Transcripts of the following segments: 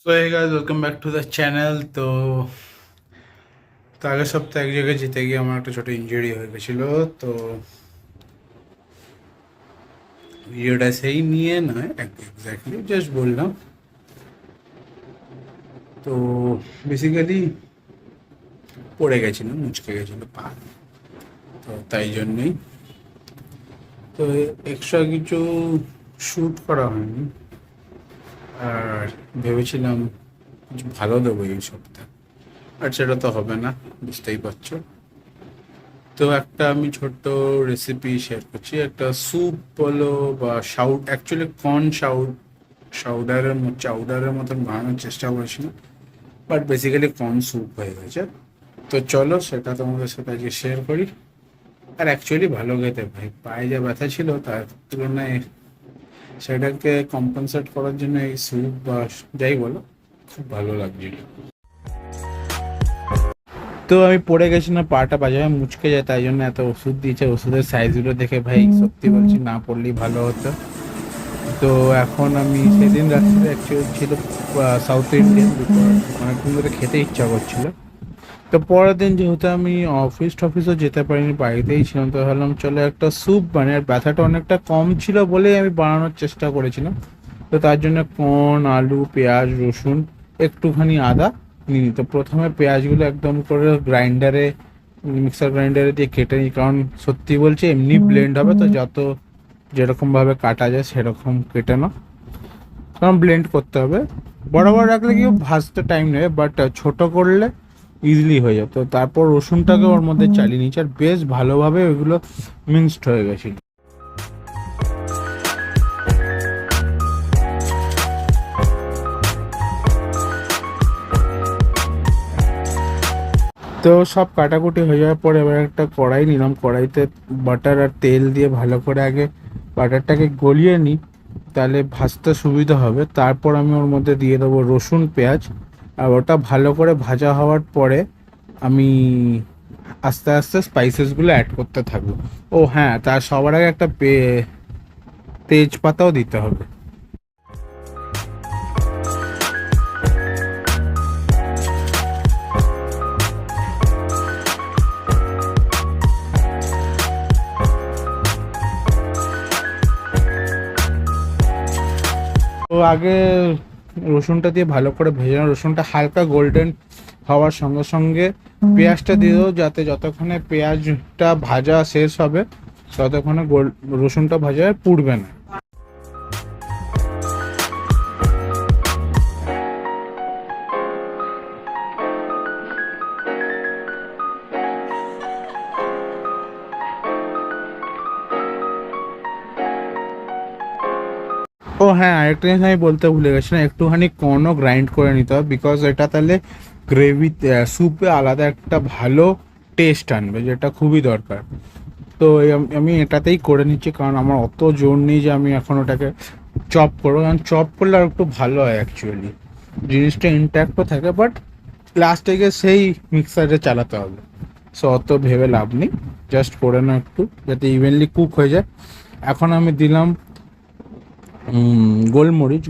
So hey guys, welcome back to the channel. তো আগের সপ্তাহে এক জায়গায় যেতে গিয়ে আমার একটা ছোট ইনজুরি হয়ে গেছিলো। তো ভিডিওটা সেই নিয়ে নয়, এক্স্যাক্টলি জাস্ট বললাম। তো বেসিক্যালি পড়ে গেছিলো, মুচকে গেছিলো পা। তো তাই জন্যই তো এক্সট্রা কিছু শ্যুট করা হয়নি। আর ভেবেছিলাম কিছু ভালো দেবো এই সপ্তাহে, আর সেটা তো হবে না, বুঝতেই পারছো। তো একটা আমি ছোট্ট রেসিপি শেয়ার করছি। একটা স্যুপ বলো বা শাউট, অ্যাকচুয়ালি কর্ন চাউডারের মতন বানানোর চেষ্টা করেছিলাম, বাট বেসিক্যালি কর্ন স্যুপ হয়ে গেছে। তো চলো সেটা তোমাদের সাথে আজকে শেয়ার করি। আর অ্যাকচুয়ালি ভালো খেতে, ভাই পায়ে যা ব্যথা ছিল তার তুলনায় সেটাকে কম্পেনসেট করার জন্য এই স্যুপ বা যাই বলো খুব ভালো লাগছিল। তো আমি পড়ে গেছি না, পাটা বাজারে মুচকে যায়, তাই জন্য এত ওষুধ দিয়েছে। ওষুধের সাইজগুলো দেখে ভাই সত্যি বলছি না পড়লেই ভালো হতো। তো এখন আমি সেদিন রাত্রে অ্যাকচুয়ালি ছিল সাউথ ইন্ডিয়ান, অনেকদিন ধরে খেতে ইচ্ছা করছিল। তো পরের দিন যেহেতু আমি টফিসও যেতে পারিনি, বাড়িতেই ছিলাম, তো ভাবলাম চলো একটা স্যুপ বানাই। আর ব্যথাটা অনেকটা কম ছিল বলেই আমি বানানোর চেষ্টা করেছিলাম। তো তার জন্য কর্ন, আলু, পেঁয়াজ, রসুন, একটুখানি আদা নিই। তো প্রথমে পেঁয়াজগুলো একদম করে মিক্সার গ্রাইন্ডারে দিয়ে কেটে নিই, কারণ সত্যি বলছি এমনি ব্লেন্ড হবে তো যত যেরকমভাবে কাটা যায় সেরকম কেটে না, কারণ ব্লেন্ড করতে হবে। বড় বড় রাখলে কি ভাজতে টাইম নেবে, বাট ছোট করলে ইজিলি হয়ে যায়। তো তারপর রসুনটাকে ওর মধ্যে চালিয়ে নিচ্ছি, আর বেশ ভালোভাবে ওইগুলো মিক্সড হয়ে গেছিল। তো সব কাটাকুটি হয়ে যাওয়ার পরে এবার একটা কড়াই নিলাম, কড়াইতে বাটার আর তেল দিয়ে ভালো করে আগে বাটারটাকে গলিয়ে নিই, তাহলে ভাজতে সুবিধা হবে। তারপর আমি ওর মধ্যে দিয়ে দেবো রসুন, পেঁয়াজ, আর ওটা ভালো করে ভাজা হওয়ার পরে আমি আস্তে আস্তে স্পাইসেসগুলো অ্যাড করতে থাকবো। ও হ্যাঁ, তার সবার আগে একটা তেজপাতাও দিতে হবে। তো আগে রসুনটা দিয়ে ভালো করে ভেজে নাও। রসুনটা হালকা গোল্ডেন হওয়ার সঙ্গে সঙ্গে পেঁয়াজটা দিয়ে দেবো, যাতে যতক্ষণে পেঁয়াজটা ভাজা শেষ হবে ততক্ষণে রসুনটা ভাজা পুড়বে না। ও হ্যাঁ, আরেকটা জিনিস আমি বলতে ভুলে গেছিলাম, একটুখানি কর্নও গ্রাইন্ড করে নিতে হবে, বিকজ এটা তাহলে গ্রেভি স্যুপে আলাদা একটা ভালো টেস্ট আনবে, যেটা খুবই দরকার। তো আমি এটাতেই করে নিচ্ছি, কারণ আমার অত জোর নেই যে আমি এখন ওটাকে চপ করবো, কারণ চপ করলে আর একটু ভালো হয় অ্যাকচুয়ালি, জিনিসটা ইনট্যাক্টও থাকে, বাট লাস্টে গিয়ে সেই মিক্সারে চালাতে হবে। সো অত ভেবে লাভ নেই, জাস্ট করে নাও একটু, যাতে ইভেনলি কুক হয়ে যায়। এখন আমি দিলাম গোলমরিচ,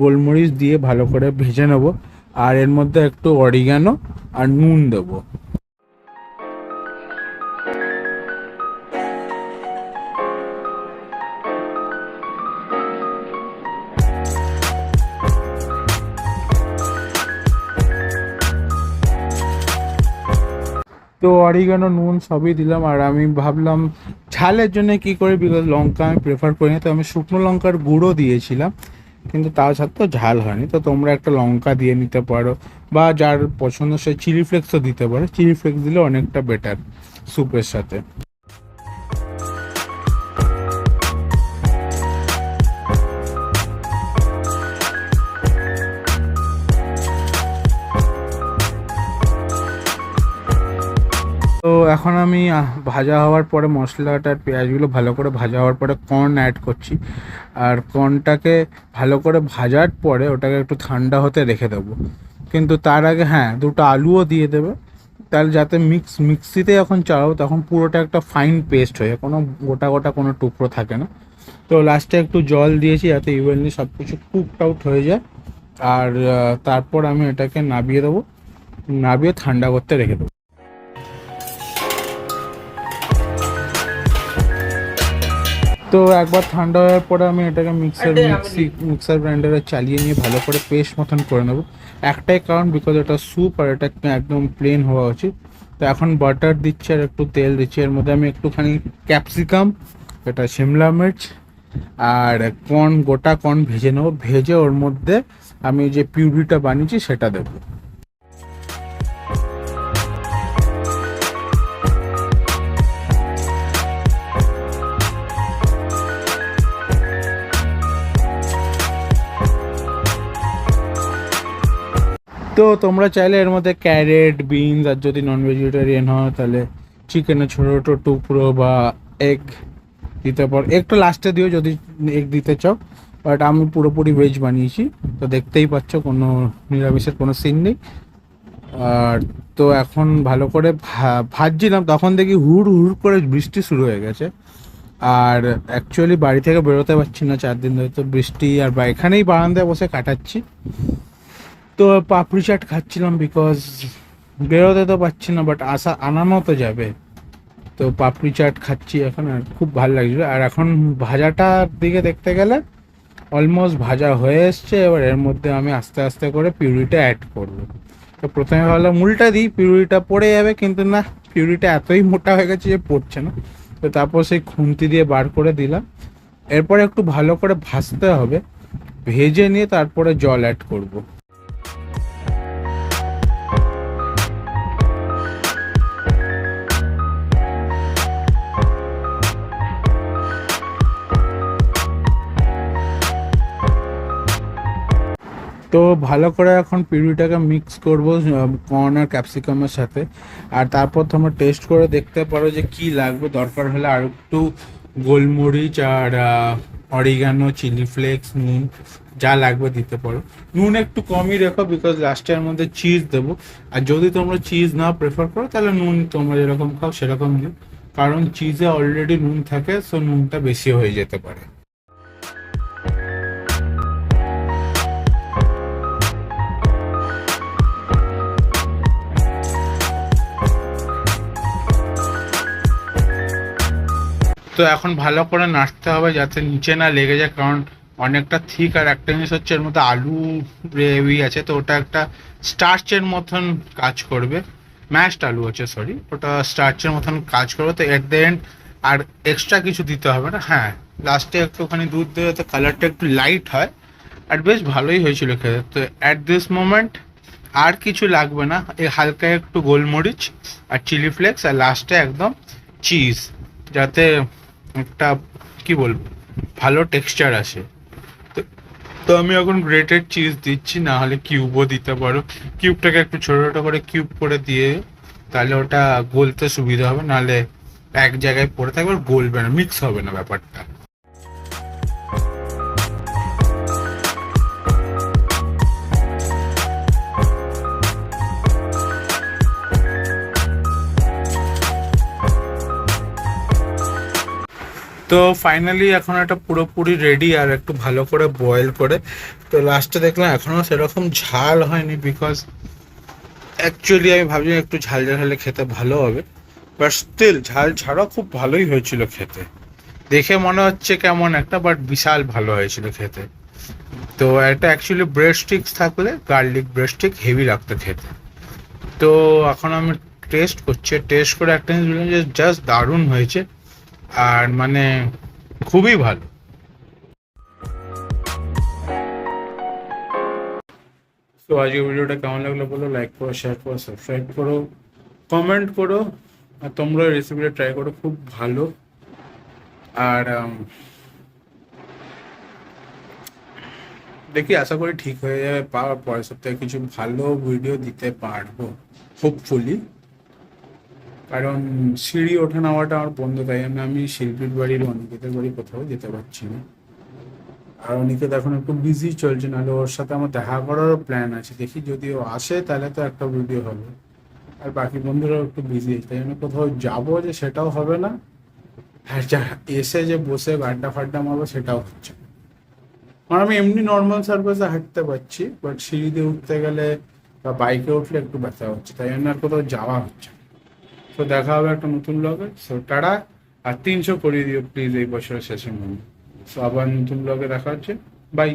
গোলমরিচ দিয়ে ভালো করে ভেজে নেব, আর এর মধ্যে একটু অরিগানো আর নুন দেবো। তো অরিগানো, নুন সবই দিলাম। আর আমি ভাবলাম ঝালের জন্য কি করে, বিকজ লঙ্কা আমি প্রেফার করি না, তো আমি শুকনো লঙ্কার গুঁড়ো দিয়েছিলাম, কিন্তু তার সাথেও ঝাল হয়নি। তো তোমরা একটা লঙ্কা দিয়ে নিতে পারো, বা যার পছন্দ সে চিলি ফ্লেক্সও দিতে পারো। চিলি ফ্লেক্স দিলে অনেকটা বেটার স্যুপের সাথে। তো এখন আমি ভাজা হওয়ার পরে মশলাটার পেঁয়াজগুলো ভালো করে ভাজা হওয়ার পরে কর্ন অ্যাড করছি। আর কর্নটাকে ভালো করে ভাজার পরে ওটাকে একটু ঠান্ডা হতে রেখে দেবো, কিন্তু তার আগে হ্যাঁ দুটো আলুও দিয়ে দেবে, তাহলে যাতে মিক্সিতে যখন চালাবো তখন পুরোটা একটা ফাইন পেস্ট হয়ে যায়, কোনো গোটা গোটা কোনো টুকরো থাকে না। তো লাস্টে একটু জল দিয়েছি যাতে ইভেনলি সব কিছু কুকড আউট হয়ে যায়। আর তারপর আমি এটাকে নাবিয়ে দেবো, নাবিয়ে ঠান্ডা করতে রেখে দেবো। তো একবার ঠান্ডা হওয়ার পরে আমি এটাকে মিক্সার গ্রাইন্ডারে চালিয়ে নিয়ে ভালো করে পেস্ট মতন করে নেবো। একটাই কারণ, বিকজ এটা স্যুপ আর এটা একদম প্লেন হওয়া উচিত। তো এখন বাটার দিচ্ছি আর একটু তেল দিচ্ছি, এর মধ্যে আমি একটুখানি ক্যাপসিকাম, এটা শিমলা মির্চ আর কর্ন, গোটা কর্ন ভেজে নেবো। ভেজে ওর মধ্যে আমি যে পিউরিটা বানিয়েছি সেটা দেবো। তো তোমরা চাইলে এর মধ্যে ক্যারেট, বিনস, আর যদি নন ভেজিটেরিয়ান হয় তাহলে চিকেনের ছোটো ছোটো টুকরো বা এগ দিতে পারো। একটু লাস্টে দিও যদি এগ দিতে চাও, বাট আমি পুরোপুরি ভেজ বানিয়েছি, তো দেখতেই পাচ্ছ কোনো নিরামিষের কোনো সিন নেই। আর তো এখন ভালো করে ভাজছিলাম, তখন দেখি হুড় হুড় করে বৃষ্টি শুরু হয়ে গেছে। আর অ্যাকচুয়ালি বাড়ি থেকে বেরোতে পারছি না 4 দিন ধরে, তো বৃষ্টি আর এখানেই বারান্দায় বসে কাটাচ্ছি। তো পাপড়ি চাট খাচ্ছিলাম, বিকজ বেরোতে তো পারছি না, বাট আনানো তো যাবে। তো পাপড়ি চাট খাচ্ছি এখন, আর খুব ভালো লাগছিল। আর এখন ভাজাটার দিকে দেখতে গেলে অলমোস্ট ভাজা হয়ে এসছে। এবার এর মধ্যে আমি আস্তে আস্তে করে পিউরিটা অ্যাড করবো। তো প্রথমে ভাবলাম মুলটা দিই, পিউরিটা পড়ে যাবে, কিন্তু না, পিউরিটা এতই মোটা হয়ে গেছে যে পড়ছে না। তো তারপর সেই খুন্তি দিয়ে বার করে দিলাম। এরপরে একটু ভালো করে ভাজতে হবে, ভেজে নিয়ে তারপরে জল অ্যাড করব। তো ভালো করে এখন পিউরিটাকে মিক্স করব কর্ন আর ক্যাপসিকামের সাথে। আর তারপর তোমরা টেস্ট করে দেখতে পারো যে কি লাগবে, দরকার হলে আর একটু গোলমরিচ আর অরিগানো, চিলি ফ্লেক্স, নুন যা লাগবে দিতে পারো। নুন একটু কমই রেখো, বিকজ লাস্টের মধ্যে চিজ দেবো। আর যদি তোমরা চিজ না প্রেফার করো তাহলে নুন তোমরা যেরকম খাও সেরকম দিও, কারণ চিজে অলরেডি নুন থাকে, সো নুনটা বেশি হয়ে যেতে পারে। তো এখন ভালো করে নাড়তে হবে যাতে নিচে না লেগে যায়, কারণ অনেকটা থিক। আর একটা জিনিস হচ্ছে এর মধ্যে আলু গ্রেভি আছে, তো ওটা একটা স্টার্চের মতন কাজ করবে। ম্যাশড আলু আছে, সরি, ওটা স্টার্চের মতন কাজ করবে। তো এট দ্য এন্ড আর এক্সট্রা কিছু দিতে হবে না। হ্যাঁ, লাস্টে একটুখানি দুধ দেবে যাতে কালারটা একটু লাইট হয়। আর বেশ ভালোই হয়েছিল খেতে। তো অ্যাট দিস মোমেন্ট আর কিছু লাগবে না, এই হালকা একটু গোলমরিচ আর চিলি ফ্লেক্স, আর লাস্টে একদম চিজ, যাতে একটা কি বলবো ভালো টেক্সচার আসে। তো তো আমি এখন গ্রেটেড চিজ দিচ্ছি, না হলে কিউবও দিতে পারো। কিউবটাকে একটু ছোটো ছোটো করে কিউব করে দিয়ে, তাহলে ওটা গলতে সুবিধা হবে, নাহলে এক জায়গায় পড়ে থাকবে, গলবে না, মিক্স হবে না ব্যাপারটা। তো ফাইনালি এখন এটা পুরোপুরি রেডি, আর একটু ভালো করে বয়েল করে। তো লাস্টে দেখলাম এখনও সেরকম ঝাল হয়নি, বিকজ অ্যাকচুয়ালি আমি ভাবছি একটু ঝাল ঝাল হলে খেতে ভালো হবে, বাট স্টিল ঝাল ছাড়াও খুব ভালোই হয়েছিল খেতে। দেখে মনে হচ্ছে কেমন একটা, বাট বিশাল ভালো হয়েছিল খেতে। তো এটা অ্যাকচুয়ালি ব্রেড স্টিক্স থাকলে, গার্লিক ব্রেড স্টিক হেভি লাগতো খেতে। তো এখন আমি টেস্ট করছি, টেস্ট করে একটা জিনিস বললাম যে জাস্ট দারুণ হয়েছে, আর মানে খুবই ভালো। তো আজকে ভিডিওটা কেমন লাগলো বলো, লাইক করো, শেয়ার করো, সাবস্ক্রাইব করো, কমেন্ট করো। আর তোমরা রেসিপিটা ট্রাই করো, খুব ভালো। আর দেখি, আশা করি ঠিক হয়ে যাবে, পরের সপ্তাহে কিছু ভালো ভিডিও দিতে পারবো হোপফুলি। কারণ সিঁড়ি ওঠা নামাটা আমার বন্ধ, তাই আমি শিল্পীর বাড়ির অনিকেতের বাড়ি কোথাও যেতে পারছি না। আর অনিকেত এখন একটু বিজি চলছে, নাহলে ওর সাথে আমার দেখা করারও প্ল্যান আছে। দেখি যদি ও আসে তাহলে তো একটা ভিডিও হবে, আর বাকি বন্ধুরাও একটু বিজি, তাই জন্য কোথাও যাবো যে সেটাও হবে না, আর যা এসে যে বসে আড্ডা ফাড্ডা মারবো সেটাও হচ্ছে না। মানে আমি এমনি নর্মাল সার্ফেসে হাঁটতে পারছি, বাট সিঁড়িতে উঠতে গেলে বা বাইকে উঠলে একটু ব্যথা হচ্ছে, তাই জন্য আর কোথাও যাওয়া হচ্ছে না। তো দেখা হবে একটা নতুন ব্লগে। So tata. আর 300 করিয়ে দিও প্লিজ এই বছরের শেষের মধ্যে। সো আবার নতুন ব্লগে দেখা হচ্ছে। বাই।